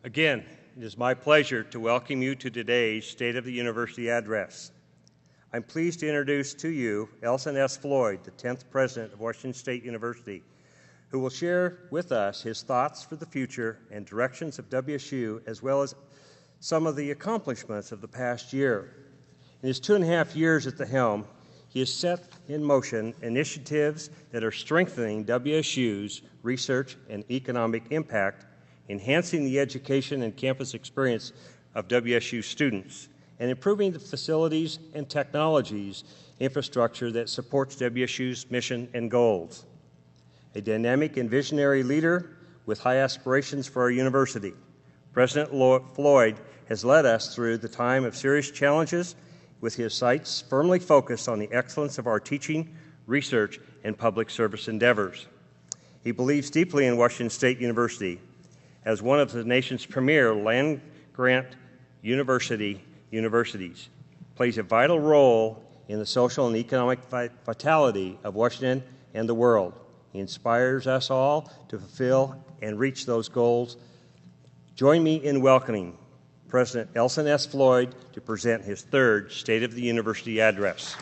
Again, it is my pleasure to welcome you to today's State of the University Address. I'm pleased to introduce to you Elson S. Floyd, the 10th President of Washington State University, who will share with us his thoughts for the future and directions of WSU, as well as some of the accomplishments of the past year. In his 2.5 years at the helm, he has set in motion initiatives that are strengthening WSU's research and economic impact, enhancing the education and campus experience of WSU students, and improving the facilities and technologies infrastructure that supports WSU's mission and goals. A dynamic and visionary leader with high aspirations for our university, President Floyd has led us through the time of serious challenges with his sights firmly focused on the excellence of our teaching, research, and public service endeavors. He believes deeply in Washington State University as one of the nation's premier land-grant universities, plays a vital role in the social and economic vitality of Washington and the world. He inspires us all to fulfill and reach those goals. Join me in welcoming President Elson S. Floyd to present his third State of the University Address.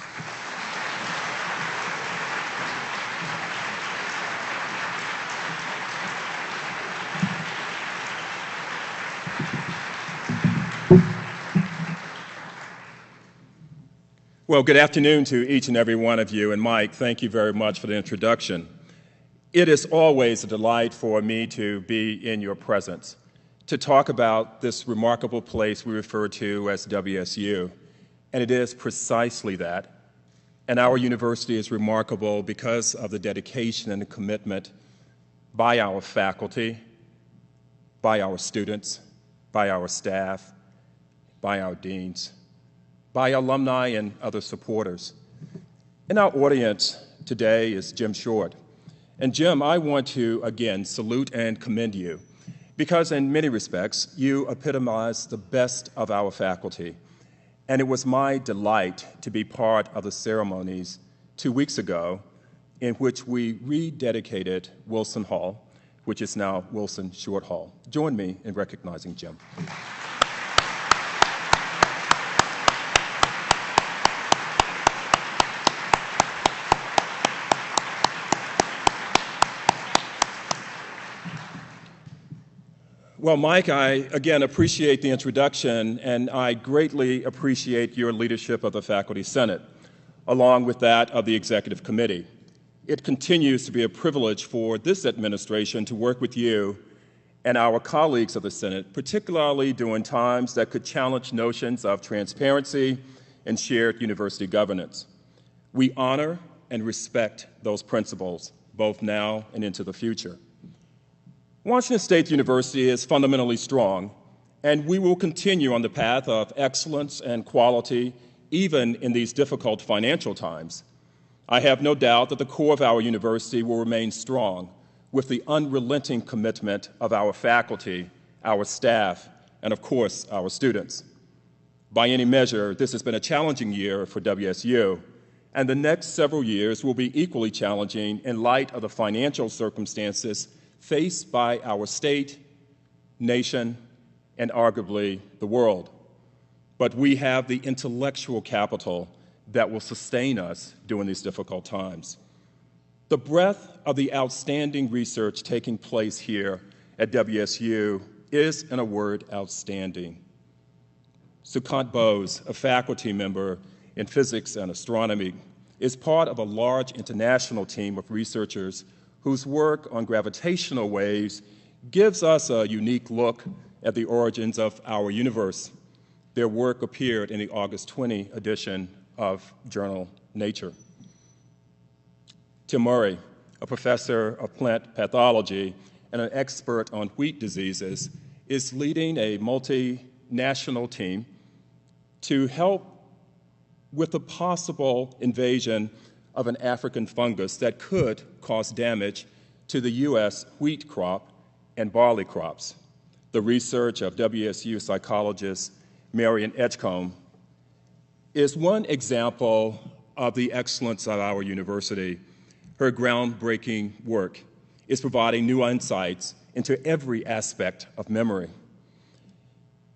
Well, good afternoon to each and every one of you, and Mike, thank you very much for the introduction. It is always a delight for me to be in your presence, to talk about this remarkable place we refer to as WSU, and it is precisely that. And our university is remarkable because of the dedication and the commitment by our faculty, by our students, by our staff, by our deans, by alumni and other supporters. In our audience today is Jim Short. And Jim, I want to again salute and commend you because in many respects, you epitomize the best of our faculty. And it was my delight to be part of the ceremonies 2 weeks ago in which we rededicated Wilson Hall, which is now Wilson Short Hall. Join me in recognizing Jim. Well, Mike, I again appreciate the introduction, and I greatly appreciate your leadership of the Faculty Senate, along with that of the Executive Committee. It continues to be a privilege for this administration to work with you and our colleagues of the Senate, particularly during times that could challenge notions of transparency and shared university governance. We honor and respect those principles, both now and into the future. Washington State University is fundamentally strong, and we will continue on the path of excellence and quality even in these difficult financial times. I have no doubt that the core of our university will remain strong with the unrelenting commitment of our faculty, our staff, and of course, our students. By any measure, this has been a challenging year for WSU, and the next several years will be equally challenging in light of the financial circumstances faced by our state, nation, and arguably the world. But we have the intellectual capital that will sustain us during these difficult times. The breadth of the outstanding research taking place here at WSU is, in a word, outstanding. Sukant Bose, a faculty member in physics and astronomy, is part of a large international team of researchers whose work on gravitational waves gives us a unique look at the origins of our universe. Their work appeared in the August 20 edition of journal Nature. Tim Murray, a professor of plant pathology and an expert on wheat diseases, is leading a multinational team to help with the possible invasion of an African fungus that could cause damage to the U.S. wheat crop and barley crops. The research of WSU psychologist Marian Edgecombe is one example of the excellence of our university. Her groundbreaking work is providing new insights into every aspect of memory.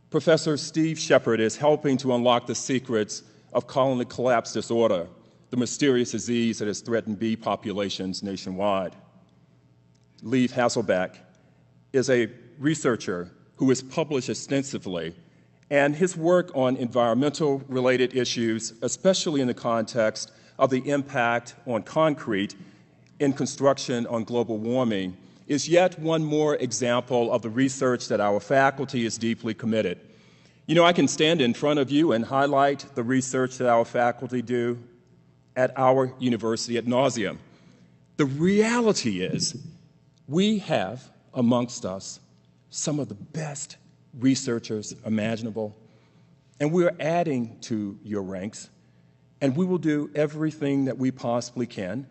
Professor Steve Shepard is helping to unlock the secrets of colony collapse disorder, the mysterious disease that has threatened bee populations nationwide. Leif Hasselbeck is a researcher who has published extensively, and his work on environmental-related issues, especially in the context of the impact on concrete in construction on global warming, is yet one more example of the research that our faculty is deeply committed. You know, I can stand in front of you and highlight the research that our faculty do at our university ad nauseum. The reality is we have amongst us some of the best researchers imaginable, and we're adding to your ranks, and we will do everything that we possibly can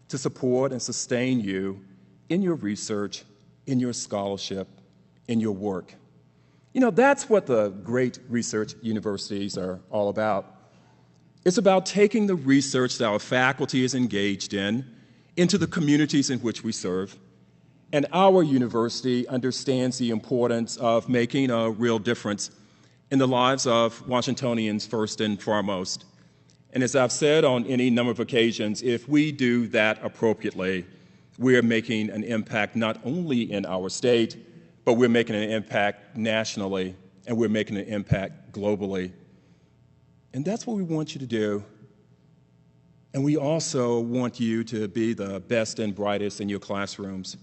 to support and sustain you in your research, in your scholarship, in your work. You know, that's what the great research universities are all about. It's about taking the research that our faculty is engaged in into the communities in which we serve. And our university understands the importance of making a real difference in the lives of Washingtonians first and foremost. And as I've said on any number of occasions, if we do that appropriately, we're making an impact not only in our state, but we're making an impact nationally, and we're making an impact globally. And that's what we want you to do. And we also want you to be the best and brightest in your classrooms.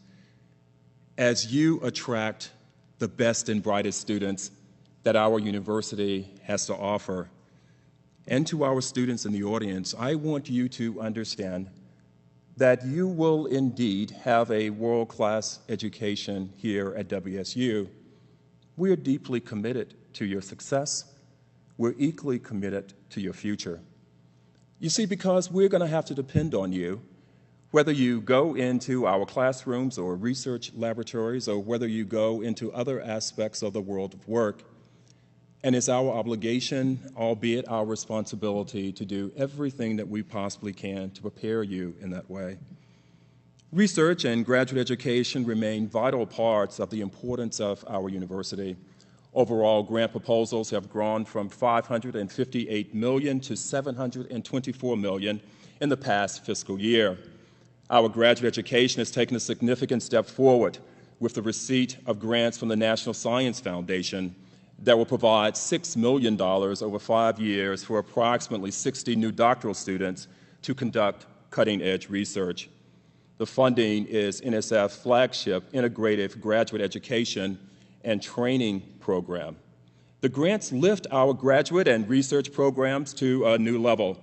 As you attract the best and brightest students that our university has to offer, and to our students in the audience, I want you to understand that you will indeed have a world-class education here at WSU. We are deeply committed to your success. We're equally committed to your future. You see, because we're going to have to depend on you, whether you go into our classrooms or research laboratories, or whether you go into other aspects of the world of work. And it's our obligation, albeit our responsibility, to do everything that we possibly can to prepare you in that way. Research and graduate education remain vital parts of the importance of our university. Overall, grant proposals have grown from $558 million to $724 million in the past fiscal year. Our graduate education has taken a significant step forward with the receipt of grants from the National Science Foundation that will provide $6 million over 5 years for approximately 60 new doctoral students to conduct cutting-edge research. The funding is NSF's flagship integrative graduate education and training program. The grants lift our graduate and research programs to a new level,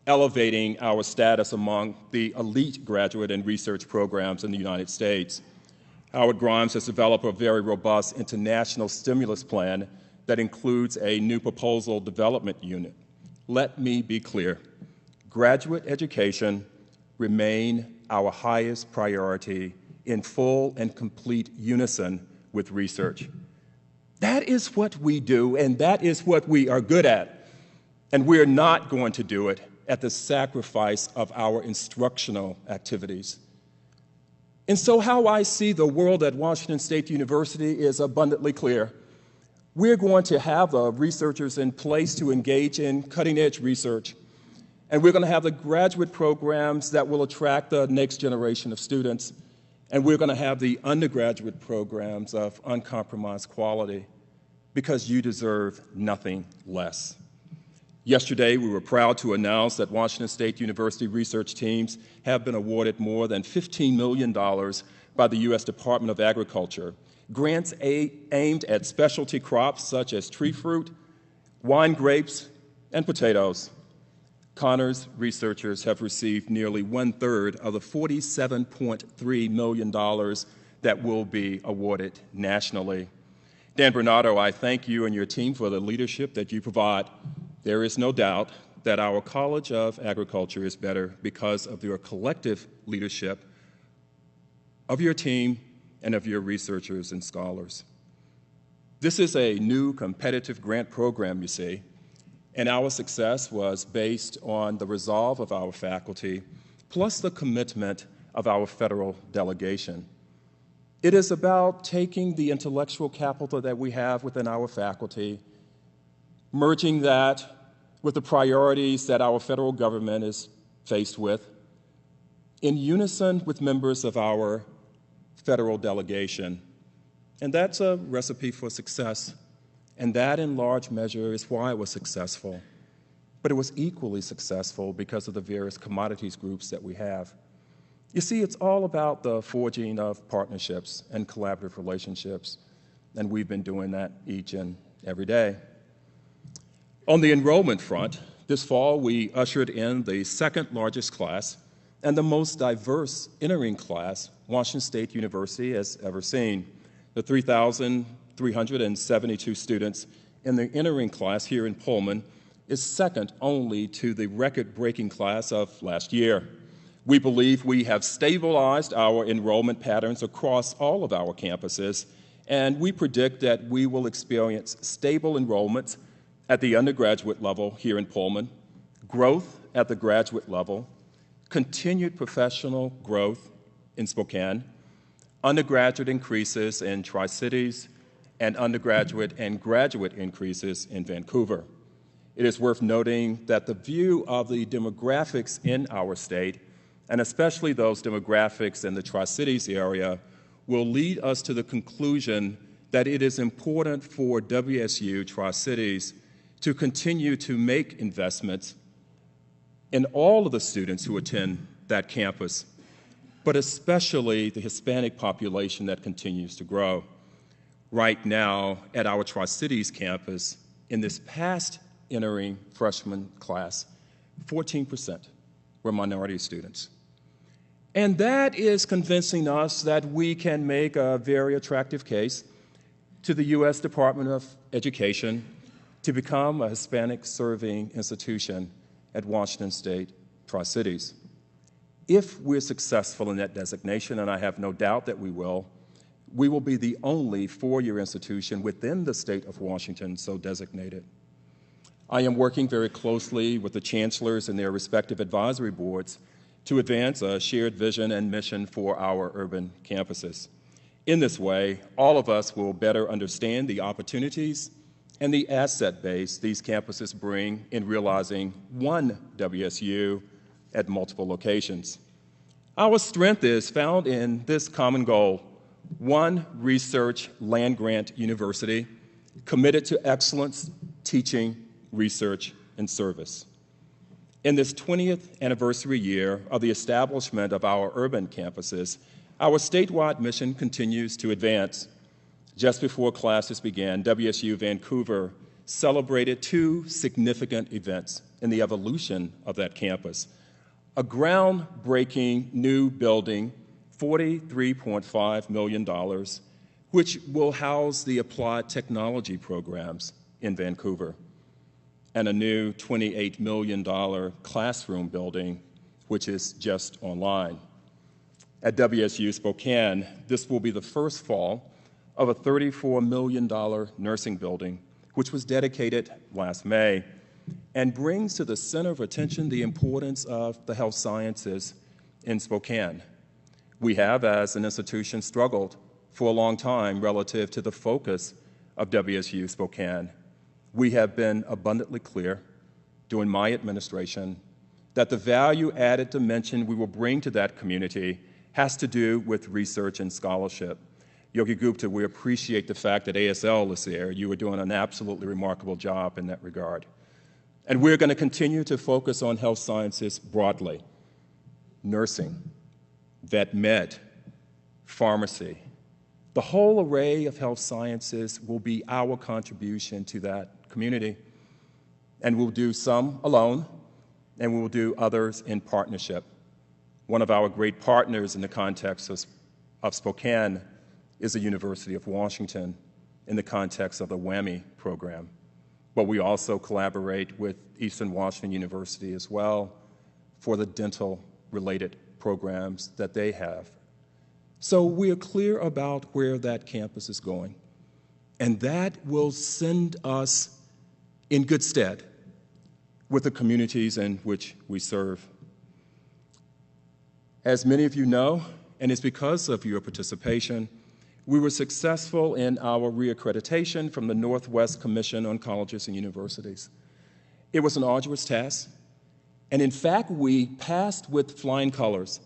elevating our status among the elite graduate and research programs in the United States. Howard Grimes has developed a very robust international stimulus plan that includes a new proposal development unit. Let me be clear. Graduate education remain our highest priority in full and complete unison with research. That is what we do, and that is what we are good at. And we're not going to do it at the sacrifice of our instructional activities. And so how I see the world at Washington State University is abundantly clear. We're going to have the researchers in place to engage in cutting-edge research, and we're going to have the graduate programs that will attract the next generation of students, and we're going to have the undergraduate programs of uncompromised quality, because you deserve nothing less. Yesterday, we were proud to announce that Washington State University research teams have been awarded more than $15 million by the U.S. Department of Agriculture, grants aimed at specialty crops such as tree fruit, wine grapes, and potatoes. Connors researchers have received nearly 1/3 of the $47.3 million that will be awarded nationally. Dan Bernardo, I thank you and your team for the leadership that you provide. There is no doubt that our College of Agriculture is better because of your collective leadership of your team and of your researchers and scholars. This is a new competitive grant program, you see, and our success was based on the resolve of our faculty, plus the commitment of our federal delegation. It is about taking the intellectual capital that we have within our faculty, merging that with the priorities that our federal government is faced with, in unison with members of our federal delegation. And that's a recipe for success. And that, in large measure, is why it was successful. But it was equally successful because of the various commodities groups that we have. You see, it's all about the forging of partnerships and collaborative relationships, and we've been doing that each and every day. On the enrollment front, this fall we ushered in the second largest class and the most diverse entering class Washington State University has ever seen. The 3,372 students in the entering class here in Pullman is second only to the record-breaking class of last year. We believe we have stabilized our enrollment patterns across all of our campuses, and we predict that we will experience stable enrollments at the undergraduate level here in Pullman, growth at the graduate level, continued professional growth in Spokane, undergraduate increases in Tri-Cities, and undergraduate and graduate increases in Vancouver. It is worth noting that the view of the demographics in our state, and especially those demographics in the Tri-Cities area, will lead us to the conclusion that it is important for WSU Tri-Cities to continue to make investments in all of the students who attend that campus, but especially the Hispanic population that continues to grow. Right now, at our Tri-Cities campus, in this past entering freshman class, 14% were minority students. And that is convincing us that we can make a very attractive case to the U.S. Department of Education to become a Hispanic-serving institution at Washington State Tri-Cities. If we're successful in that designation, and I have no doubt that we will be the only four-year institution within the state of Washington so designated. I am working very closely with the chancellors and their respective advisory boards to advance a shared vision and mission for our urban campuses. In this way, all of us will better understand the opportunities and the asset base these campuses bring in realizing one WSU at multiple locations. Our strength is found in this common goal: one research land-grant university committed to excellence, teaching, research, and service. In this 20th anniversary year of the establishment of our urban campuses, our statewide mission continues to advance. Just before classes began, WSU Vancouver celebrated two significant events in the evolution of that campus: a groundbreaking new building, $43.5 million, which will house the applied technology programs in Vancouver, and a new $28 million classroom building, which is just online. At WSU Spokane, this will be the first fall of a $34 million nursing building, which was dedicated last May, and brings to the center of attention the importance of the health sciences in Spokane. We have, as an institution, struggled for a long time relative to the focus of WSU Spokane. We have been abundantly clear during my administration that the value-added dimension we will bring to that community has to do with research and scholarship. Yogi Gupta, we appreciate the fact that ASL is there. You are doing an absolutely remarkable job in that regard. And we're going to continue to focus on health sciences broadly: nursing, vet med, pharmacy. The whole array of health sciences will be our contribution to that community. And we'll do some alone, and we will do others in partnership. One of our great partners in the context of Spokane is the University of Washington in the context of the WWAMI program. But we also collaborate with Eastern Washington University as well for the dental-related programs that they have. So we are clear about where that campus is going, and that will send us in good stead with the communities in which we serve. As many of you know, and it's because of your participation, We were successful in our reaccreditation from the Northwest Commission on Colleges and Universities. It was an arduous task, and in fact, we passed with flying colors.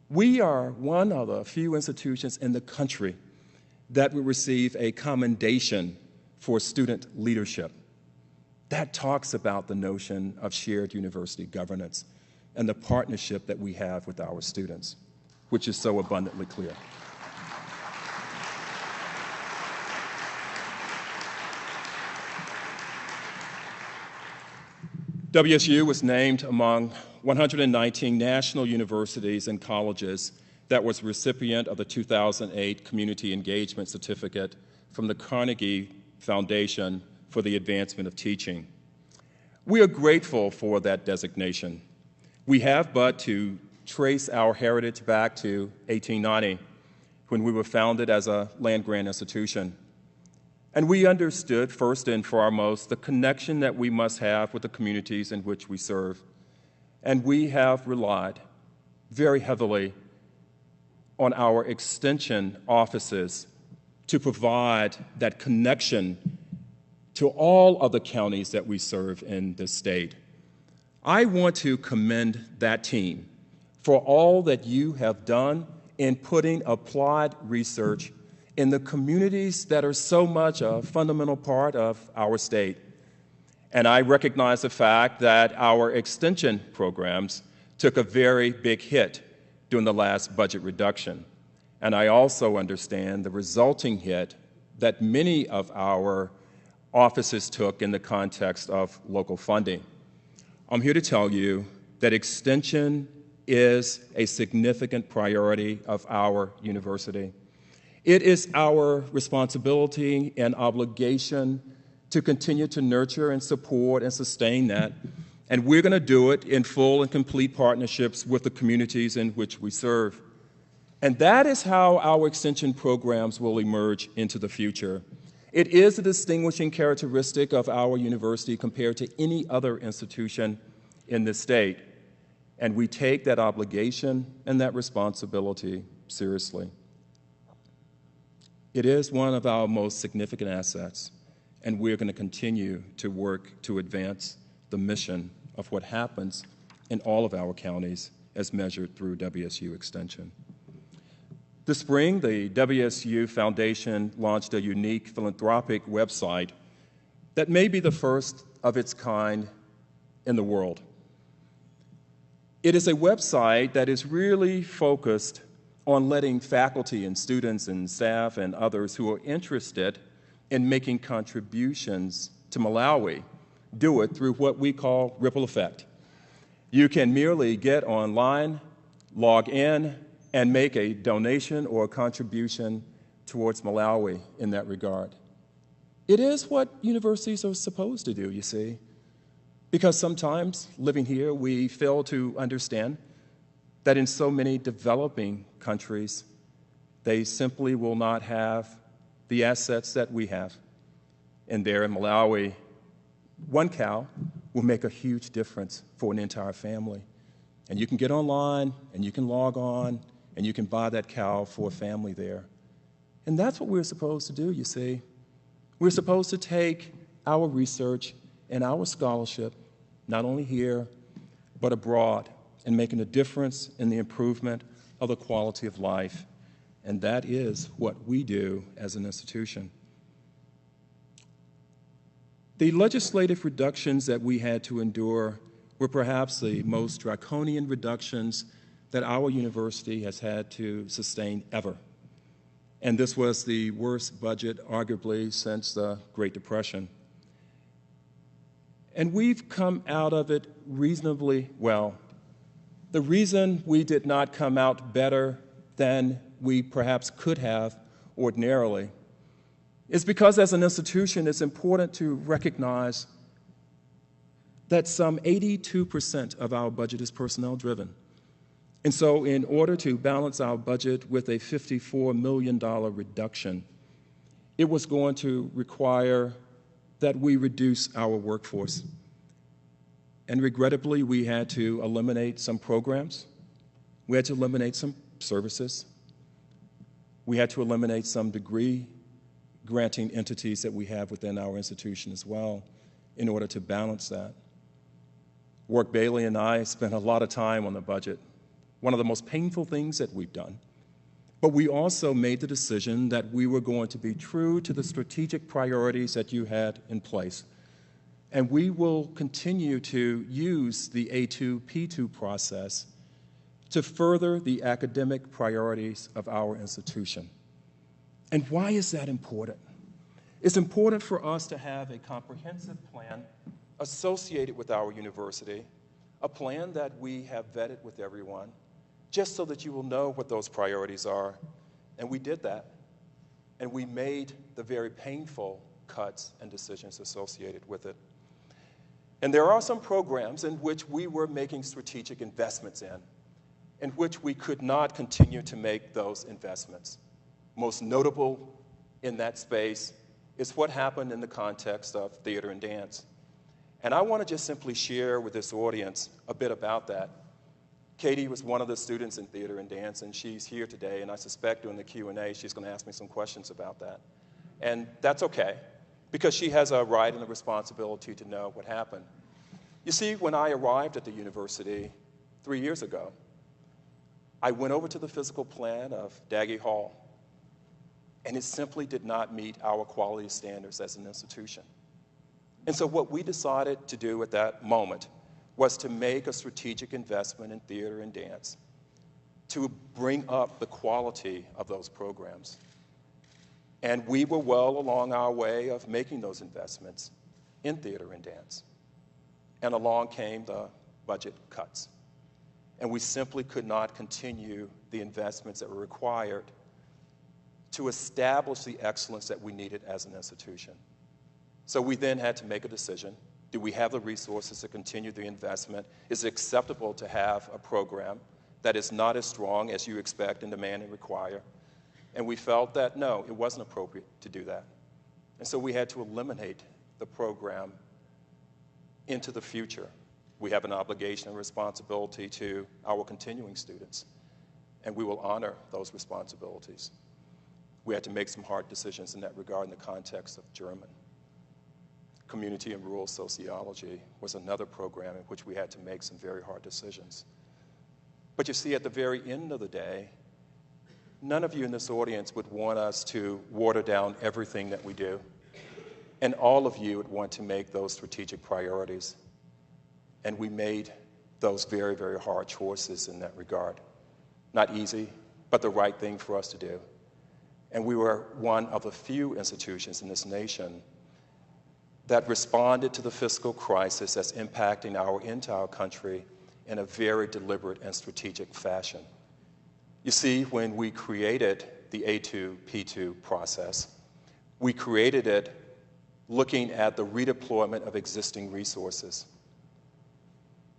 We are one of the few institutions in the country that will receive a commendation for student leadership. That talks about the notion of shared university governance and the partnership that we have with our students, which is so abundantly clear. WSU was named among 119 national universities and colleges that was recipient of the 2008 Community Engagement Certificate from the Carnegie Foundation for the Advancement of Teaching. We are grateful for that designation. We have but to trace our heritage back to 1890, when we were founded as a land-grant institution. And we understood, first and foremost, the connection that we must have with the communities in which we serve. And we have relied very heavily on our extension offices to provide that connection to all of the counties that we serve in this state. I want to commend that team for all that you have done in putting applied research in the communities that are so much a fundamental part of our state. And I recognize the fact that our extension programs took a very big hit during the last budget reduction. And I also understand the resulting hit that many of our offices took in the context of local funding. I'm here to tell you that extension is a significant priority of our university. It is our responsibility and obligation to continue to nurture and support and sustain that. And we're going to do it in full and complete partnerships with the communities in which we serve. And that is how our extension programs will emerge into the future. It is a distinguishing characteristic of our university compared to any other institution in this state. And we take that obligation and that responsibility seriously. It is one of our most significant assets, and we're going to continue to work to advance the mission of what happens in all of our counties as measured through WSU Extension. This spring, the WSU Foundation launched a unique philanthropic website that may be the first of its kind in the world. It is a website that is really focused on letting faculty and students and staff and others who are interested in making contributions to Malawi do it through what we call ripple effect. You can merely get online, log in, and make a donation or a contribution towards Malawi in that regard. It is what universities are supposed to do, you see, because sometimes living here we fail to understand that in so many developing countries, they simply will not have the assets that we have. And there in Malawi, one cow will make a huge difference for an entire family. And you can get online, and you can log on, and you can buy that cow for a family there. And that's what we're supposed to do, you see. We're supposed to take our research and our scholarship, not only here, but abroad, and making a difference in the improvement of the quality of life. And that is what we do as an institution. The legislative reductions that we had to endure were perhaps the most draconian reductions that our university has had to sustain ever. And this was the worst budget, arguably, since the Great Depression. And we've come out of it reasonably well. The reason we did not come out better than we perhaps could have ordinarily is because as an institution, it's important to recognize that some 82% of our budget is personnel-driven. And so in order to balance our budget with a $54 million reduction, it was going to require that we reduce our workforce. And regrettably, we had to eliminate some programs. We had to eliminate some services. We had to eliminate some degree granting entities that we have within our institution as well in order to balance that. Work Bailey and I spent a lot of time on the budget, one of the most painful things that we've done. But we also made the decision that we were going to be true to the strategic priorities that you had in place. And we will continue to use the A2, P2 process to further the academic priorities of our institution. And why is that important? It's important for us to have a comprehensive plan associated with our university, a plan that we have vetted with everyone, just so that you will know what those priorities are. And we did that. And we made the very painful cuts and decisions associated with it. And there are some programs in which we were making strategic investments in which we could not continue to make those investments. Most notable in that space is what happened in the context of theater and dance. And I want to just simply share with this audience a bit about that. Katie was one of the students in theater and dance, and she's here today, and I suspect during the Q&A she's going to ask me some questions about that. And that's okay, because she has a right and a responsibility to know what happened. You see, when I arrived at the university 3 years ago, I went over to the physical plan of Daggy Hall, and it simply did not meet our quality standards as an institution. And so what we decided to do at that moment was to make a strategic investment in theater and dance to bring up the quality of those programs. And we were well along our way of making those investments in theater and dance. And along came the budget cuts. And we simply could not continue the investments that were required to establish the excellence that we needed as an institution. So we then had to make a decision. Do we have the resources to continue the investment? Is it acceptable to have a program that is not as strong as you expect and demand and require? And we felt that, no, it wasn't appropriate to do that. And so we had to eliminate the program into the future. We have an obligation and responsibility to our continuing students, and we will honor those responsibilities. We had to make some hard decisions in that regard in the context of German. Community and rural sociology was another program in which we had to make some very hard decisions. But you see, at the very end of the day, none of you in this audience would want us to water down everything that we do. And all of you would want to make those strategic priorities. And we made those very, very hard choices in that regard. Not easy, but the right thing for us to do. And we were one of the few institutions in this nation that responded to the fiscal crisis that's impacting our entire country in a very deliberate and strategic fashion. You see, when we created the A2, P2 process, we created it looking at the redeployment of existing resources.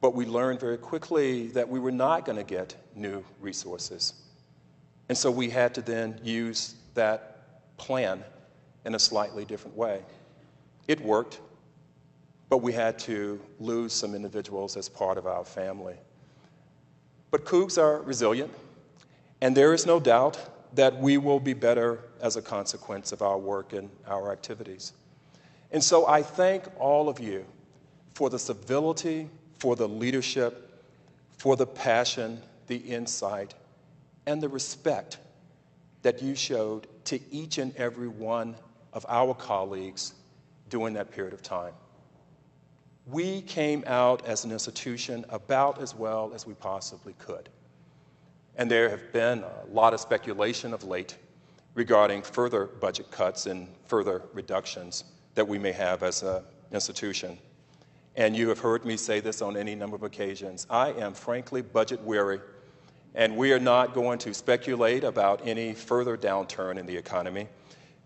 But we learned very quickly that we were not going to get new resources. And so we had to then use that plan in a slightly different way. It worked, but we had to lose some individuals as part of our family. But Cougs are resilient, and there is no doubt that we will be better as a consequence of our work and our activities. And so I thank all of you for the civility, for the leadership, for the passion, the insight, and the respect that you showed to each and every one of our colleagues during that period of time. We came out as an institution about as well as we possibly could. And there have been a lot of speculation of late regarding further budget cuts and further reductions that we may have as an institution. And you have heard me say this on any number of occasions. I am frankly budget weary, and we are not going to speculate about any further downturn in the economy.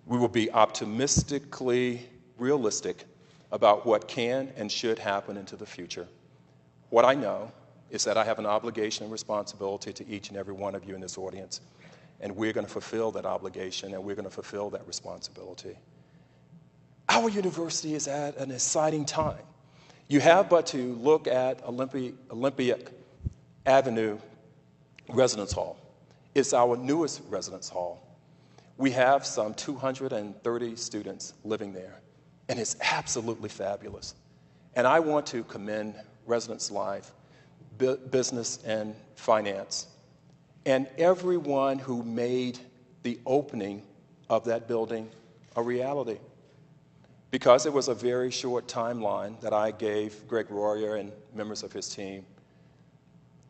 We will be optimistically realistic about what can and should happen into the future. What I know is that I have an obligation and responsibility to each and every one of you in this audience, and we're going to fulfill that obligation, and we're going to fulfill that responsibility. Our university is at an exciting time. You have but to look at Olympic Avenue Residence Hall. It's our newest residence hall. We have some 230 students living there, and it's absolutely fabulous. And I want to commend Residence Life, Business and Finance, and everyone who made the opening of that building a reality. Because it was a very short timeline that I gave Greg Royer and members of his team,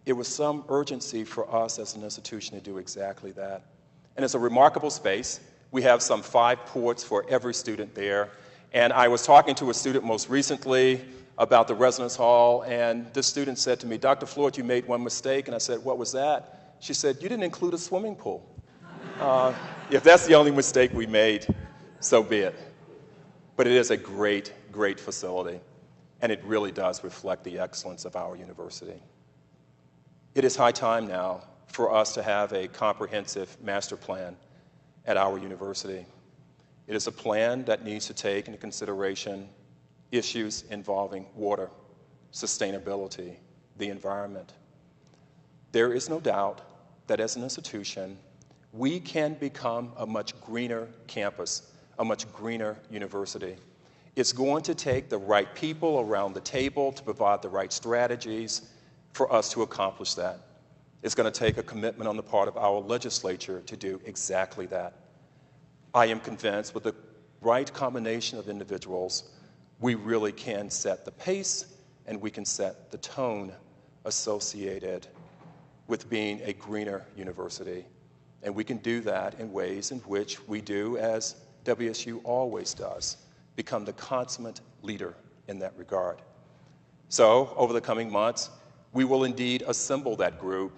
it was some urgency for us as an institution to do exactly that. And it's a remarkable space. We have some 5 ports for every student there. And I was talking to a student most recently about the residence hall, and this student said to me, "Dr. Floyd, you made one mistake." And I said, "What was that?" She said, "You didn't include a swimming pool." If that's the only mistake we made, so be it. But it is a great, great facility, and it really does reflect the excellence of our university. It is high time now for us to have a comprehensive master plan at our university. It is a plan that needs to take into consideration issues involving water, sustainability, the environment. There is no doubt that as an institution, we can become a much greener campus, a much greener university. It's going to take the right people around the table to provide the right strategies for us to accomplish that. It's going to take a commitment on the part of our legislature to do exactly that. I am convinced with the right combination of individuals, we really can set the pace and we can set the tone associated with being a greener university. And we can do that in ways in which we do, as WSU always does, become the consummate leader in that regard. So, over the coming months, we will indeed assemble that group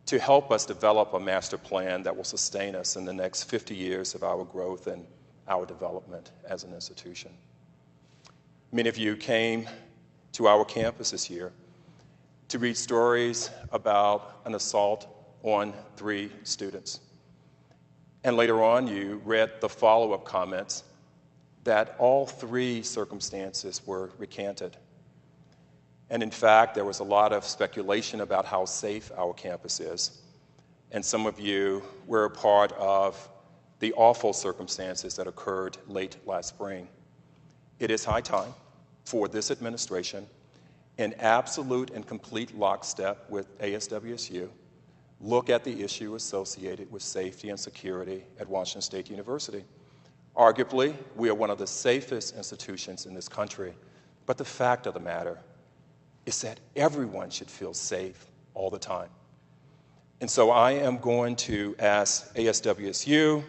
to help us develop a master plan that will sustain us in the next 50 years of our growth and our development as an institution. Many of you came to our campus this year to read stories about an assault on 3 students. And later on, you read the follow-up comments that all 3 circumstances were recanted. And in fact, there was a lot of speculation about how safe our campus is. And some of you were a part of the awful circumstances that occurred late last spring. It is high time for this administration, in absolute and complete lockstep with ASWSU, look at the issue associated with safety and security at Washington State University. Arguably, we are one of the safest institutions in this country, but the fact of the matter is that everyone should feel safe all the time. And so I am going to ask ASWSU,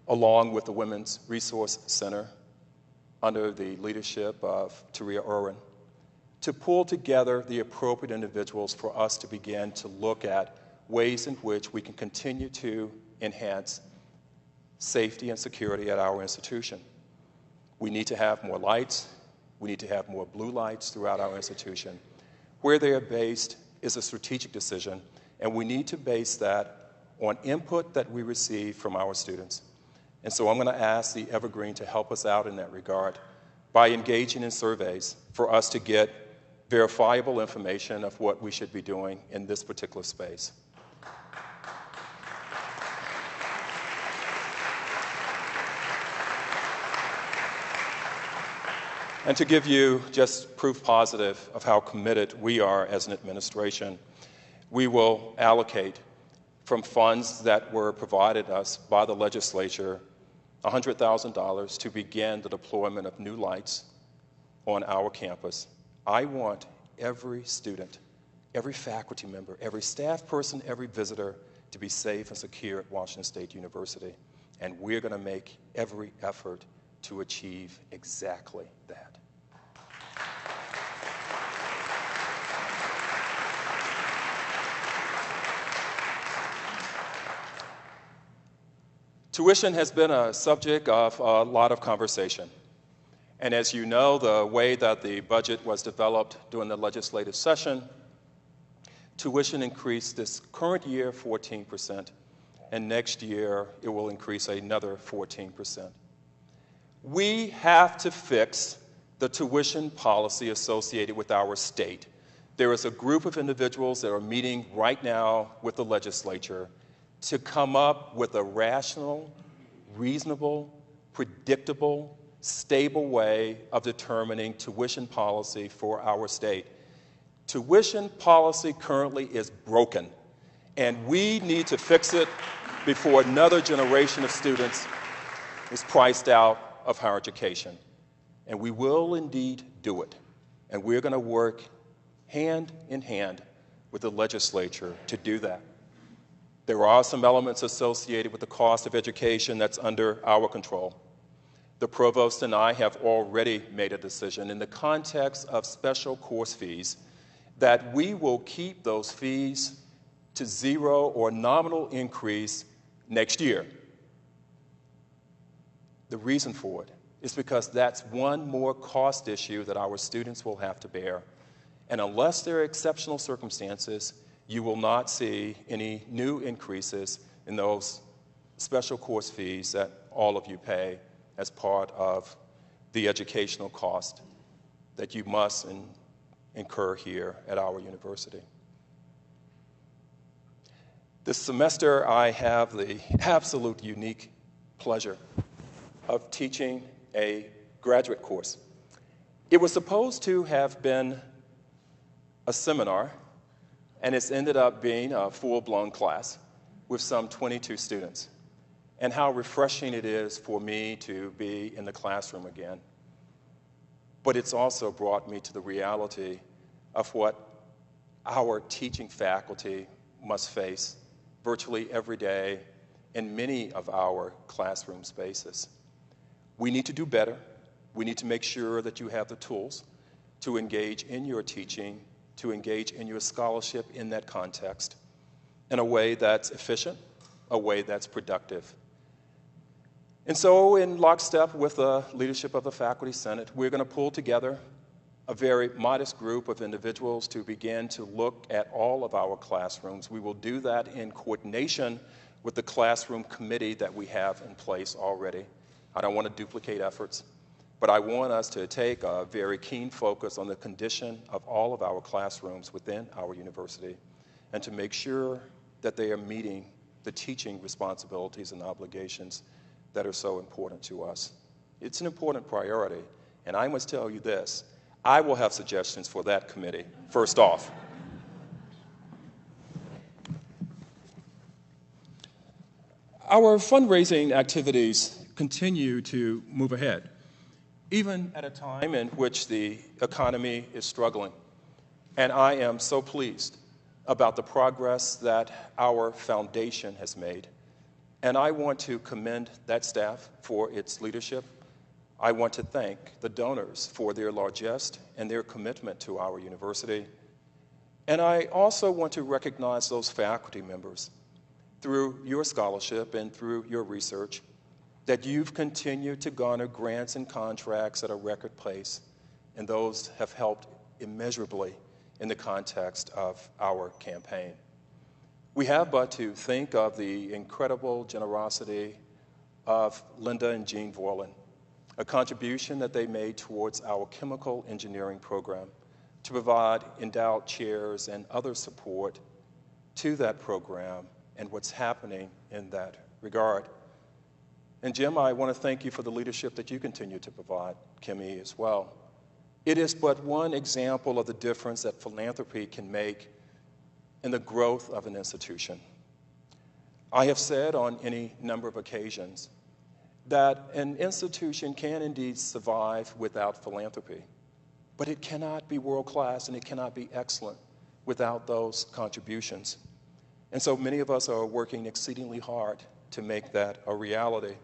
along with the Women's Resource Center, under the leadership of Taria Irwin, to pull together the appropriate individuals for us to begin to look at ways in which we can continue to enhance safety and security at our institution. We need to have more lights. We need to have more blue lights throughout our institution. Where they are based is a strategic decision, and we need to base that on input that we receive from our students. And so I'm going to ask the Evergreen to help us out in that regard by engaging in surveys for us to get verifiable information of what we should be doing in this particular space. And to give you just proof positive of how committed we are as an administration, we will allocate from funds that were provided us by the legislature $100,000 to begin the deployment of new lights on our campus. I want every student, every faculty member, every staff person, every visitor to be safe and secure at Washington State University. And we're going to make every effort to achieve exactly that. Tuition has been a subject of a lot of conversation. And as you know, the way that the budget was developed during the legislative session, tuition increased this current year 14%, and next year it will increase another 14%. We have to fix the tuition policy associated with our state. There is a group of individuals that are meeting right now with the legislature to come up with a rational, reasonable, predictable, stable way of determining tuition policy for our state. Tuition policy currently is broken, and we need to fix it before another generation of students is priced out of higher education. And we will indeed do it. And we're going to work hand in hand with the legislature to do that. There are some elements associated with the cost of education that's under our control. The provost and I have already made a decision in the context of special course fees that we will keep those fees to zero or nominal increase next year. The reason for it is because that's one more cost issue that our students will have to bear. And unless there are exceptional circumstances, you will not see any new increases in those special course fees that all of you pay as part of the educational cost that you must incur here at our university. This semester, I have the absolute unique pleasure of teaching a graduate course. It was supposed to have been a seminar, and it's ended up being a full-blown class with some 22 students. And how refreshing it is for me to be in the classroom again. But it's also brought me to the reality of what our teaching faculty must face virtually every day in many of our classroom spaces. We need to do better. We need to make sure that you have the tools to engage in your teaching, to engage in your scholarship in that context in a way that's efficient, a way that's productive. And so, in lockstep with the leadership of the Faculty Senate, we're going to pull together a very modest group of individuals to begin to look at all of our classrooms. We will do that in coordination with the classroom committee that we have in place already. I don't want to duplicate efforts, but I want us to take a very keen focus on the condition of all of our classrooms within our university and to make sure that they are meeting the teaching responsibilities and obligations that are so important to us. It's an important priority, and I must tell you this, I will have suggestions for that committee, first off. Our fundraising activities continue to move ahead, even at a time in which the economy is struggling. And I am so pleased about the progress that our foundation has made. And I want to commend that staff for its leadership. I want to thank the donors for their largesse and their commitment to our university. And I also want to recognize those faculty members through your scholarship and through your research that you've continued to garner grants and contracts at a record pace, and those have helped immeasurably in the context of our campaign. We have but to think of the incredible generosity of Linda and Jean Vorlin, a contribution that they made towards our chemical engineering program to provide endowed chairs and other support to that program and what's happening in that regard. And Jim, I want to thank you for the leadership that you continue to provide, Kimmy, as well. It is but one example of the difference that philanthropy can make in the growth of an institution. I have said on any number of occasions that an institution can indeed survive without philanthropy, but it cannot be world-class and it cannot be excellent without those contributions. And so many of us are working exceedingly hard to make that a reality.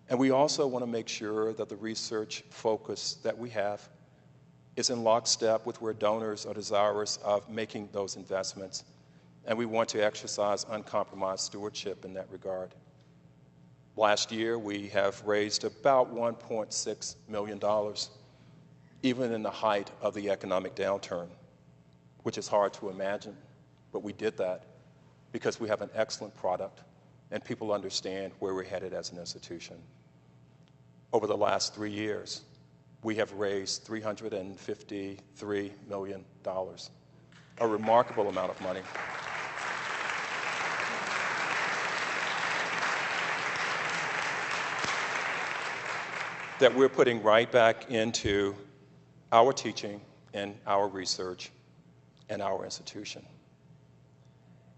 And we also want to make sure that the research focus that we have is in lockstep with where donors are desirous of making those investments. And we want to exercise uncompromised stewardship in that regard. Last year, we have raised about $1.6 million, even in the height of the economic downturn, which is hard to imagine, but we did that because we have an excellent product and people understand where we're headed as an institution. Over the last 3 years, we have raised $353 million, a remarkable amount of money. that we're putting right back into our teaching and our research and our institution.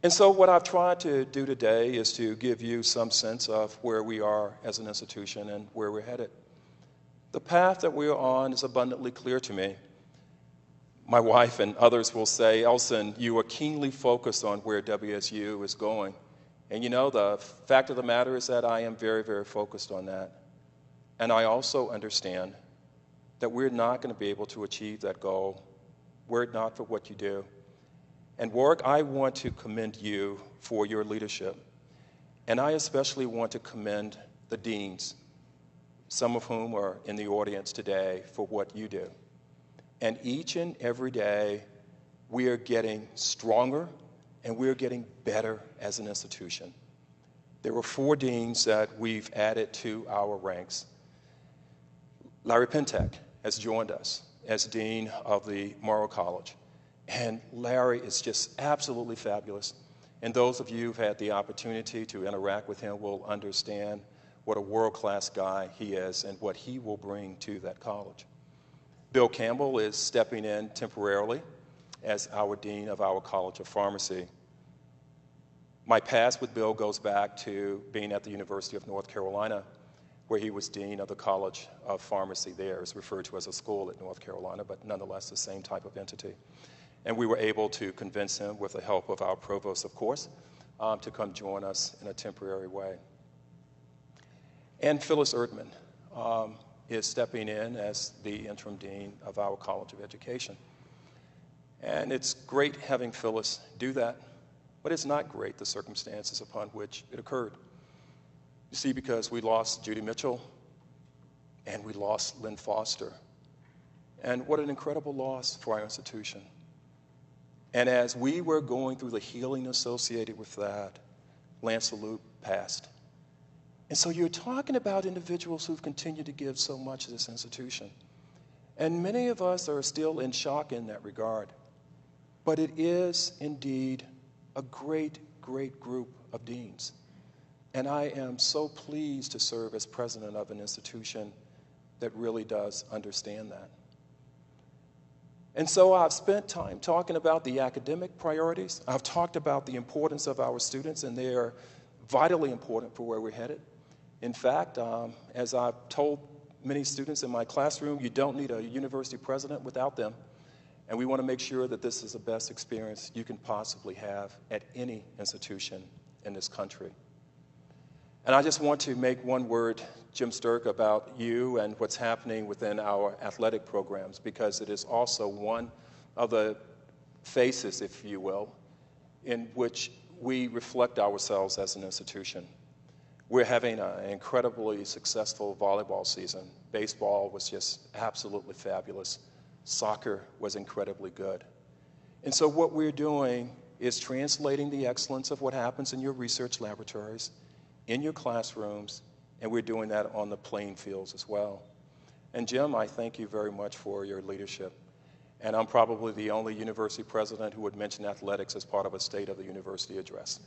And so what I've tried to do today is to give you some sense of where we are as an institution and where we're headed. The path that we're on is abundantly clear to me. My wife and others will say, Elson, you are keenly focused on where WSU is going. And you know, the fact of the matter is that I am very, very focused on that. And I also understand that we're not going to be able to achieve that goal were it not for what you do. And Warwick, I want to commend you for your leadership. And I especially want to commend the deans, some of whom are in the audience today, for what you do. And each and every day, we are getting stronger and we're getting better as an institution. There were 4 deans that we've added to our ranks. Larry Pentek has joined us as Dean of the Morrow College. And Larry is just absolutely fabulous. And those of you who've had the opportunity to interact with him will understand what a world-class guy he is and what he will bring to that college. Bill Campbell is stepping in temporarily as our Dean of our College of Pharmacy. My past with Bill goes back to being at the University of North Carolina, where he was Dean of the College of Pharmacy there. It's referred to as a school at North Carolina, but nonetheless the same type of entity. And we were able to convince him, with the help of our provost, of course, to come join us in a temporary way. And Phyllis Erdman is stepping in as the interim dean of our College of Education. And it's great having Phyllis do that, but it's not great the circumstances upon which it occurred. You see, because we lost Judy Mitchell and we lost Lynn Foster. And what an incredible loss for our institution. And as we were going through the healing associated with that, Lance Salute passed. And so you're talking about individuals who've continued to give so much to this institution. And many of us are still in shock in that regard. But it is indeed a great, great group of deans. And I am so pleased to serve as president of an institution that really does understand that. And so I've spent time talking about the academic priorities. I've talked about the importance of our students, and they are vitally important for where we're headed. In fact, as I've told many students in my classroom, you don't need a university president without them. And we want to make sure that this is the best experience you can possibly have at any institution in this country. And I just want to make one word, Jim Sturck, about you and what's happening within our athletic programs, because it is also one of the faces, if you will, in which we reflect ourselves as an institution. We're having an incredibly successful volleyball season. Baseball was just absolutely fabulous. Soccer was incredibly good. And so what we're doing is translating the excellence of what happens in your research laboratories, in your classrooms, and we're doing that on the playing fields as well. And Jim, I thank you very much for your leadership. And I'm probably the only university president who would mention athletics as part of a State of the University address.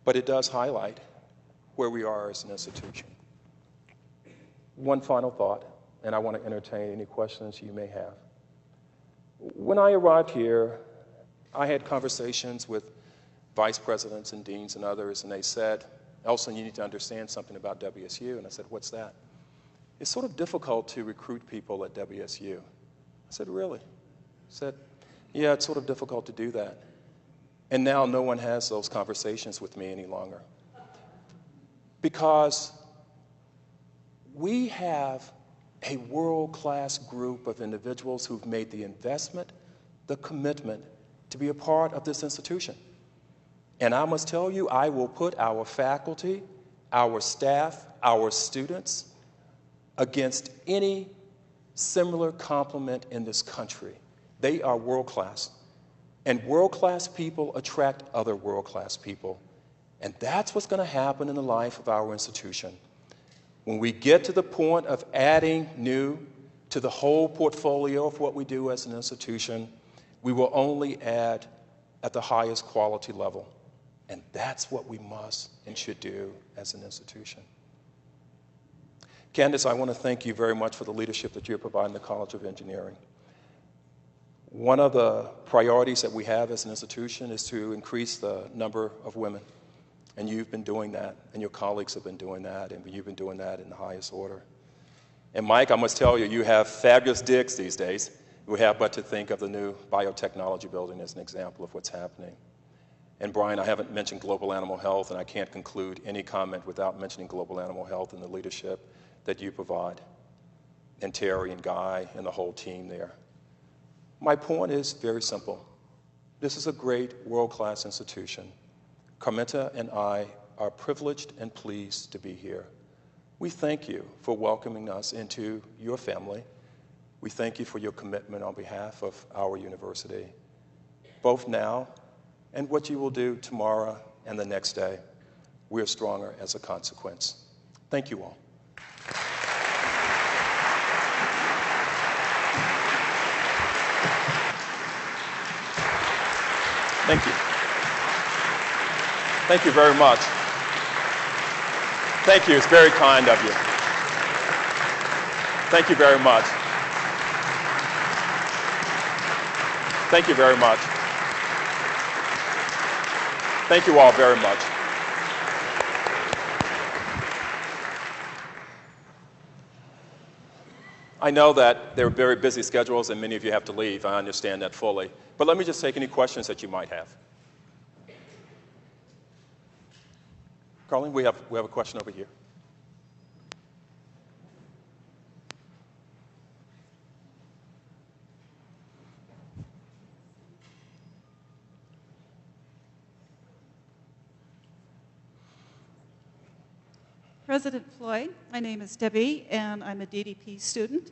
But it does highlight where we are as an institution. One final thought, and I want to entertain any questions you may have. When I arrived here, I had conversations with vice presidents and deans and others, and they said, Elson, you need to understand something about WSU. And I said, what's that? It's sort of difficult to recruit people at WSU. I said, really? I said, yeah, it's sort of difficult to do that. And now no one has those conversations with me any longer. Because we have a world-class group of individuals who've made the investment, the commitment to be a part of this institution. And I must tell you, I will put our faculty, our staff, our students against any similar complement in this country. They are world-class. And world-class people attract other world-class people. And that's what's going to happen in the life of our institution. When we get to the point of adding new to the whole portfolio of what we do as an institution, we will only add at the highest quality level. And that's what we must and should do as an institution. Candace, I want to thank you very much for the leadership that you're providing the College of Engineering. One of the priorities that we have as an institution is to increase the number of women. And you've been doing that, and your colleagues have been doing that, and you've been doing that in the highest order. And Mike, I must tell you, you have fabulous digs these days. We have but to think of the new biotechnology building as an example of what's happening. And Brian, I haven't mentioned global animal health, and I can't conclude any comment without mentioning global animal health and the leadership that you provide, and Terry and Guy and the whole team there. My point is very simple. This is a great world-class institution. Carmenta and I are privileged and pleased to be here. We thank you for welcoming us into your family. We thank you for your commitment on behalf of our university, both now and what you will do tomorrow and the next day. We are stronger as a consequence. Thank you all. Thank you. Thank you very much. Thank you. It's very kind of you. Thank you very much. Thank you very much. Thank you all very much. I know that there are very busy schedules and many of you have to leave. I understand that fully. But let me just take any questions that you might have. Carlene, we have a question over here. President Floyd, my name is Debbie, and I'm a DDP student.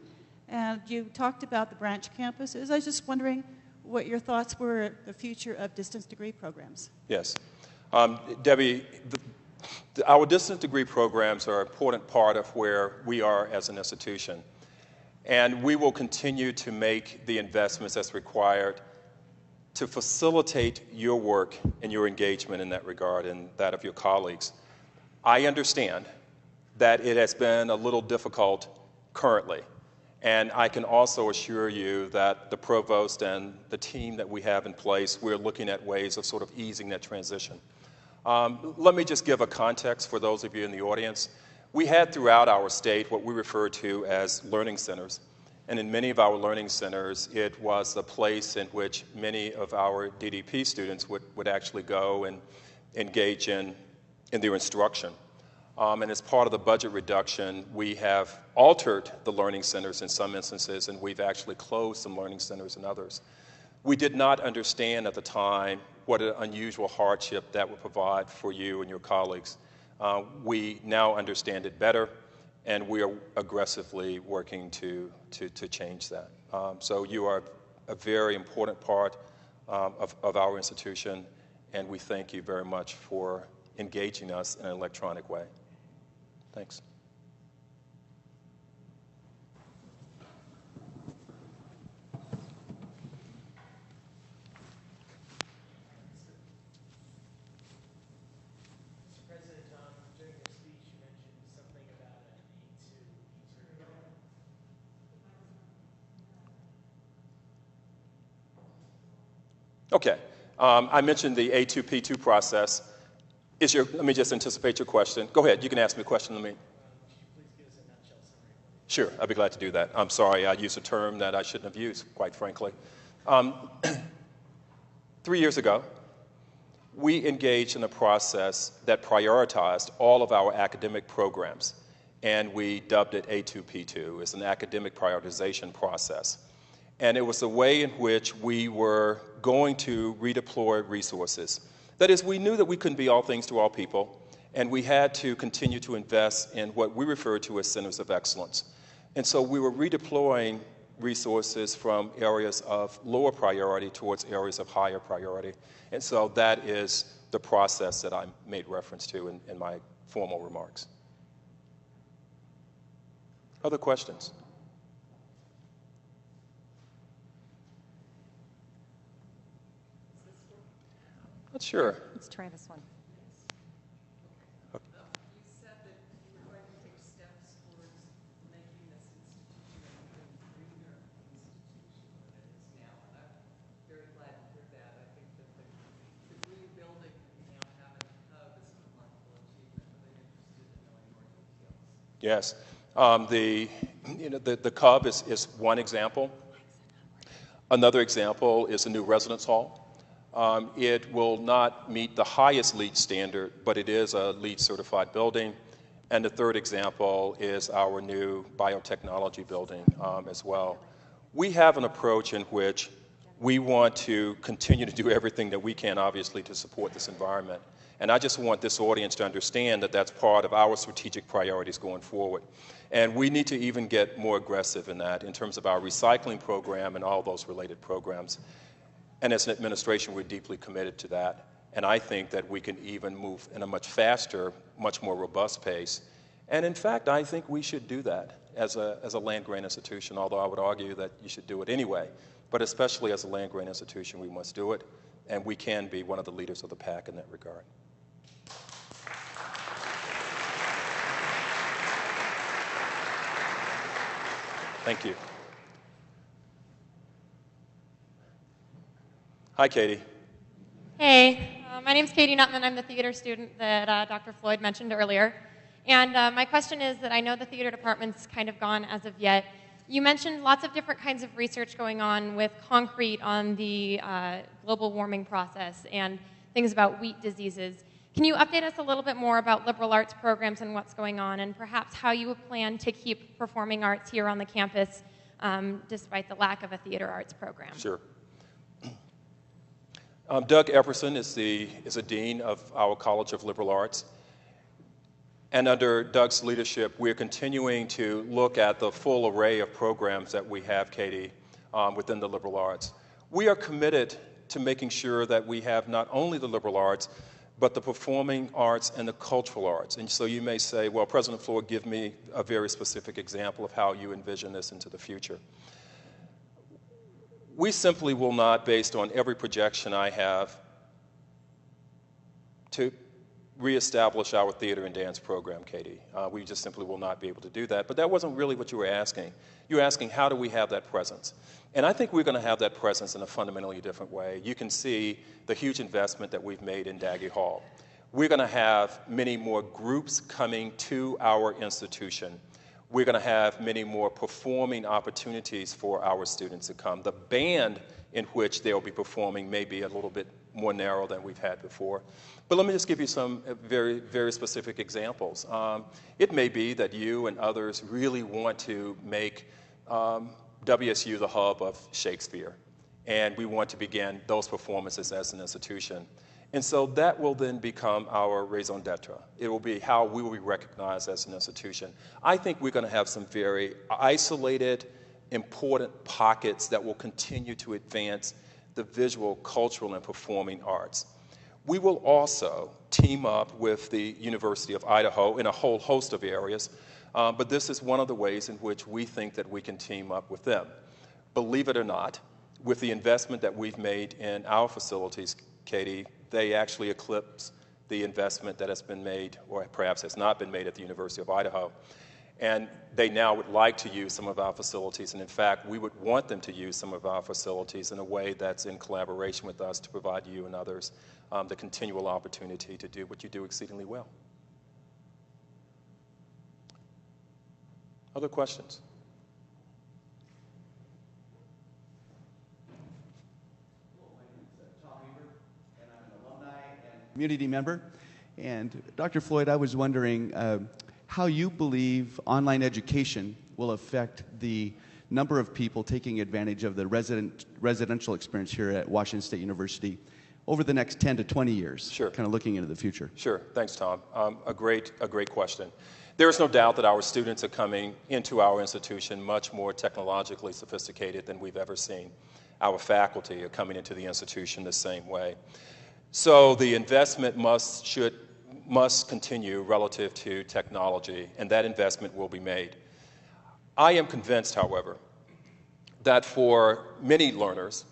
And you talked about the branch campuses. I was just wondering what your thoughts were of the future of distance degree programs. Yes. Debbie, our distance degree programs are an important part of where we are as an institution. And we will continue to make the investments that's required to facilitate your work and your engagement in that regard and that of your colleagues. I understand that it has been a little difficult currently. And I can also assure you that the provost and the team that we have in place, we're looking at ways of sort of easing that transition. Let me just give a context for those of you in the audience. We had throughout our state what we refer to as learning centers. And in many of our learning centers, it was a place in which many of our DDP students would actually go and engage in their instruction. And as part of the budget reduction, we have altered the learning centers in some instances, and we've actually closed some learning centers in others. We did not understand at the time what an unusual hardship that would provide for you and your colleagues. We now understand it better, and we are aggressively working to change that. So you are a very important part of our institution, and we thank you very much for engaging us in an electronic way. Thanks. Okay. I mentioned the A2P2 process. Let me just anticipate your question. Go ahead. You can ask me a question. Could you please give us a nutshell summary? Sure. I'd be glad to do that. I'm sorry. I used a term that I shouldn't have used, quite frankly. 3 years ago, we engaged in a process that prioritized all of our academic programs, and we dubbed it A2P2. It's an academic prioritization process. And it was the way in which we were going to redeploy resources. That is, we knew that we couldn't be all things to all people, and we had to continue to invest in what we refer to as centers of excellence. And so we were redeploying resources from areas of lower priority towards areas of higher priority. And so that is the process that I made reference to in my formal remarks. Other questions? Sure. Let's try this one. You said that you were going to take steps towards making this institution an even greener institution than it is now, and I'm very glad to hear that. I think that the green building now having a hub is a remarkable achievement, but I'm interested in knowing more details. Yes. The Cub is one example. Another example is a new residence hall. It will not meet the highest LEED standard, but it is a LEED certified building. And the third example is our new biotechnology building as well. We have an approach in which we want to continue to do everything that we can, obviously, to support this environment. And I just want this audience to understand that that's part of our strategic priorities going forward. And we need to even get more aggressive in that in terms of our recycling program and all those related programs. And as an administration, we're deeply committed to that. And I think that we can even move in a much faster, much more robust pace. And in fact, I think we should do that as a land-grant institution, although I would argue that you should do it anyway. But especially as a land-grant institution, we must do it. And we can be one of the leaders of the pack in that regard. Thank you. Hi, Katie. Hey, my name's Katie Nutman. I'm the theater student that Dr. Floyd mentioned earlier. And my question is that I know the theater department's kind of gone as of yet. You mentioned lots of different kinds of research going on with concrete on the global warming process and things about wheat diseases. Can you update us a little bit more about liberal arts programs and what's going on, and perhaps how you plan to keep performing arts here on the campus despite the lack of a theater arts program? Sure. Doug Everson is a dean of our College of Liberal Arts. And under Doug's leadership, we're continuing to look at the full array of programs that we have, Katie, within the liberal arts. We are committed to making sure that we have not only the liberal arts, but the performing arts and the cultural arts. And so you may say, well, President Floyd, give me a very specific example of how you envision this into the future. We simply will not, based on every projection I have, to reestablish our theater and dance program, Katie. We just simply will not be able to do that. But that wasn't really what you were asking. You were asking, how do we have that presence? And I think we're going to have that presence in a fundamentally different way. You can see the huge investment that we've made in Daggy Hall. We're going to have many more groups coming to our institution. We're going to have many more performing opportunities for our students to come. The band in which they'll be performing may be a little bit more narrow than we've had before. But let me just give you some very, very specific examples. It may be that you and others really want to make WSU the hub of Shakespeare, and we want to begin those performances as an institution. And so that will then become our raison d'etre. It will be how we will be recognized as an institution. I think we're going to have some very isolated, important pockets that will continue to advance the visual, cultural, and performing arts. We will also team up with the University of Idaho in a whole host of areas, but this is one of the ways in which we think that we can team up with them. Believe it or not, with the investment that we've made in our facilities, Katie, they actually eclipse the investment that has been made, or perhaps has not been made, at the University of Idaho. And they now would like to use some of our facilities, and in fact, we would want them to use some of our facilities in a way that's in collaboration with us to provide you and others the continual opportunity to do what you do exceedingly well. Other questions? Community member. And Dr. Floyd, I was wondering how you believe online education will affect the number of people taking advantage of the residential experience here at Washington State University over the next 10 to 20 years, Sure. Kind of looking into the future. Sure. Thanks, Tom. A great question. There is no doubt that our students are coming into our institution much more technologically sophisticated than we've ever seen. Our faculty are coming into the institution the same way. So the investment must continue relative to technology, and that investment will be made. I am convinced, however, that for many learners,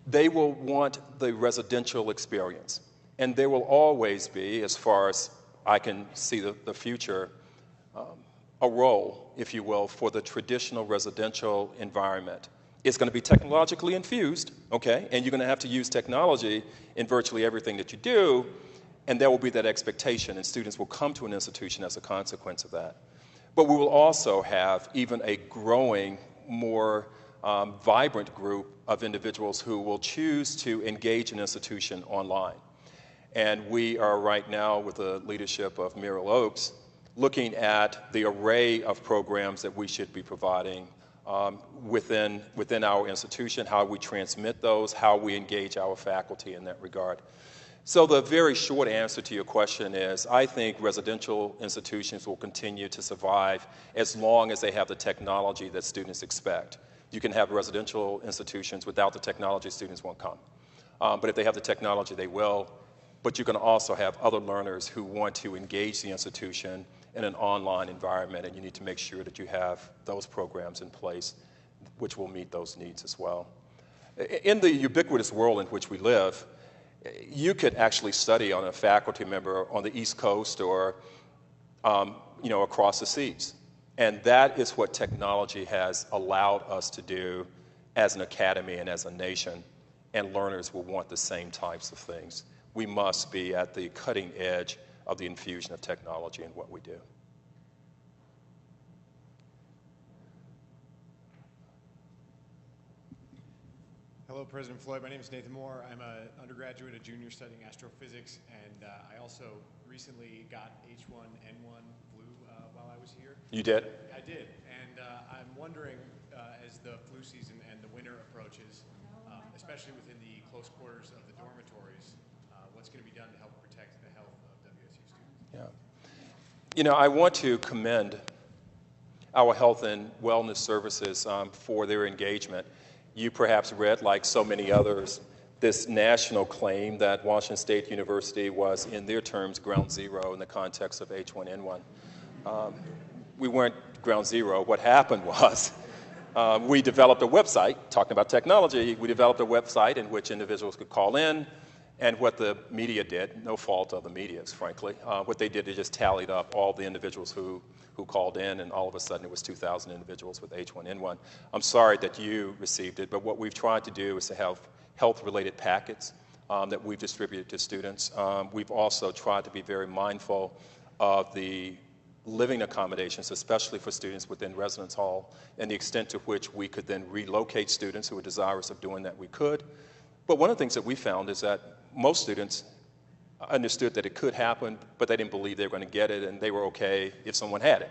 they will want the residential experience. And there will always be, as far as I can see the future, a role, if you will, for the traditional residential environment. It's going to be technologically infused, okay? And you're going to have to use technology in virtually everything that you do, and there will be that expectation, and students will come to an institution as a consequence of that. But we will also have even a growing, more vibrant group of individuals who will choose to engage an institution online. And we are right now, with the leadership of Muriel Oakes, looking at the array of programs that we should be providing within our institution, how we transmit those, how we engage our faculty in that regard. So the very short answer to your question is, I think residential institutions will continue to survive as long as they have the technology that students expect. You can have residential institutions without the technology, students won't come. But if they have the technology, they will. But you can also have other learners who want to engage the institution in an online environment, and you need to make sure that you have those programs in place which will meet those needs as well. In the ubiquitous world in which we live, you could actually study on a faculty member on the East Coast or across the seas. And that is what technology has allowed us to do as an academy and as a nation, and learners will want the same types of things. We must be at the cutting edge of the infusion of technology in what we do. Hello, President Floyd. My name is Nathan Moore. I'm an undergraduate, a junior studying astrophysics, and I also recently got H1N1 flu while I was here. You did? I did, and I'm wondering, as the flu season and the winter approaches, especially within the close quarters of the dormitories, what's going to be done to help protect the health of WSU students? Yeah. You know, I want to commend our health and wellness services for their engagement. You perhaps read, like so many others, this national claim that Washington State University was, in their terms, ground zero in the context of H1N1. We weren't ground zero. What happened was we developed a website, talking about technology, we developed a website in which individuals could call in, and what the media did, no fault of the medias, frankly, what they did, they just tallied up all the individuals who called in, and all of a sudden it was 2,000 individuals with H1N1. I'm sorry that you received it, but what we've tried to do is to have health-related packets that we've distributed to students. We've also tried to be very mindful of the living accommodations, especially for students within residence hall, and the extent to which we could then relocate students who were desirous of doing that, we could. But one of the things that we found is that most students understood that it could happen, but they didn't believe they were going to get it, and they were okay if someone had it.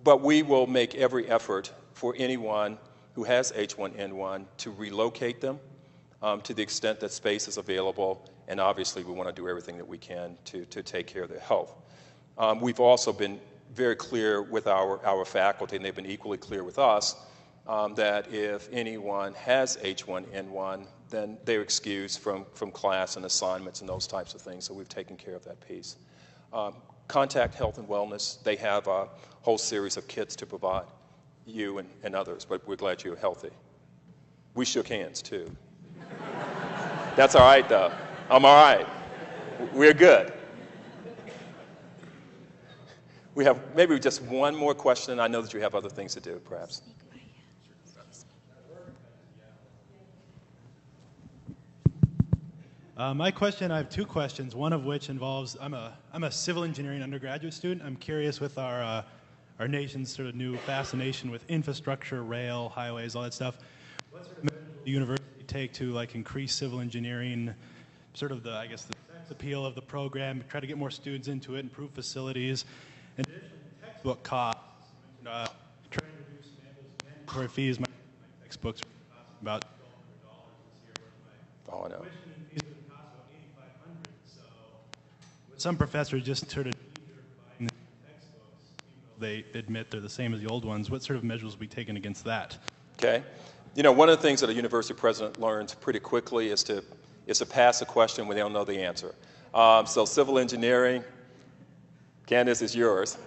But we will make every effort for anyone who has H1N1 to relocate them to the extent that space is available, and obviously we want to do everything that we can to take care of their health. We've also been very clear with our faculty, and they've been equally clear with us, that if anyone has H1N1, then they're excused from class and assignments and those types of things, so we've taken care of that piece. Contact Health and Wellness, they have a whole series of kits to provide you and others, but we're glad you're healthy. We shook hands, too. That's all right, though. I'm all right. We're good. We have maybe just one more question. I know that you have other things to do, perhaps. My question, I have two questions, one of which involves, I'm a civil engineering undergraduate student. I'm curious with our nation's sort of new fascination with infrastructure, rail, highways, all that stuff. What sort of measures will the university take to like increase civil engineering, sort of the appeal of the program, try to get more students into it, improve facilities, and textbook costs, trying to reduce mandatory fees. My textbooks are about $1,200 this year, whereas my tuition and fees would cost about $8,500. So some professors just sort of buying the textbooks, even though they admit they're the same as the old ones. What sort of measures will be taken against that? Okay. You know, one of the things that a university president learns pretty quickly is to pass a question when they don't know the answer. So civil engineering, Candace, is yours.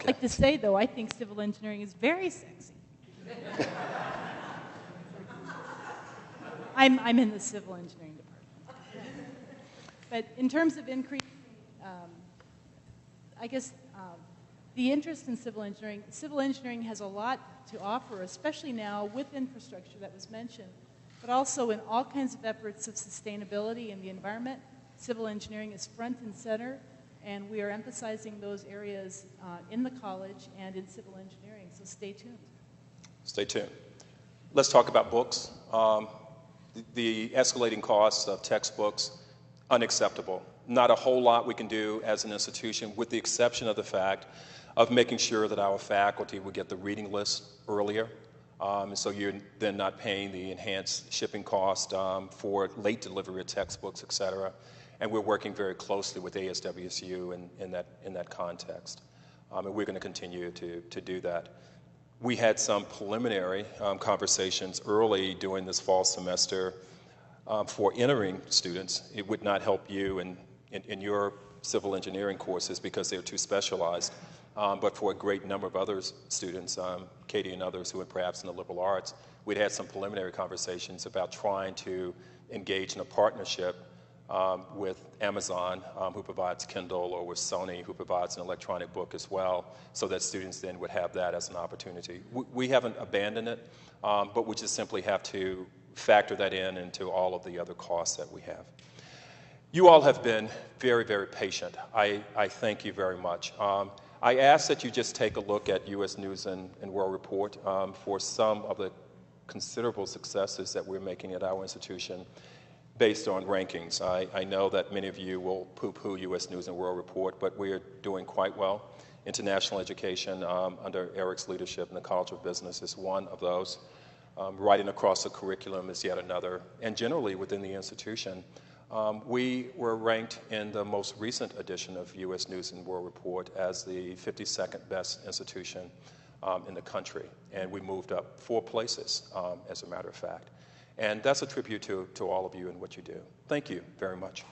Okay. I'd like to say, though, I think civil engineering is very sexy. I'm in the civil engineering department. But in terms of increasing, I guess the interest in civil engineering has a lot to offer, especially now with infrastructure that was mentioned, but also in all kinds of efforts of sustainability in the environment. Civil engineering is front and center, and we are emphasizing those areas in the college and in civil engineering, so stay tuned. Stay tuned. Let's talk about books. The escalating costs of textbooks, unacceptable. Not a whole lot we can do as an institution, with the exception of the fact of making sure that our faculty would get the reading list earlier. So you're then not paying the enhanced shipping cost for late delivery of textbooks, et cetera. And we're working very closely with ASWSU in that context. And we're going to continue to do that. We had some preliminary conversations early during this fall semester for entering students. It would not help you in your civil engineering courses because they're too specialized. But for a great number of other students, Katie and others who are perhaps in the liberal arts, we'd had some preliminary conversations about trying to engage in a partnership with Amazon, who provides Kindle, or with Sony, who provides an electronic book as well, so that students then would have that as an opportunity. We haven't abandoned it, but we just simply have to factor that into all of the other costs that we have. You all have been very, very patient. I thank you very much. I ask that you just take a look at U.S. News and World Report for some of the considerable successes that we're making at our institution based on rankings. I know that many of you will poo-poo U.S. News and World Report, but we are doing quite well. International education under Eric's leadership in the College of Business is one of those. Writing across the curriculum is yet another. And generally within the institution, we were ranked in the most recent edition of U.S. News and World Report as the 52nd best institution in the country. And we moved up 4 places, as a matter of fact. And that's a tribute to all of you and what you do. Thank you very much.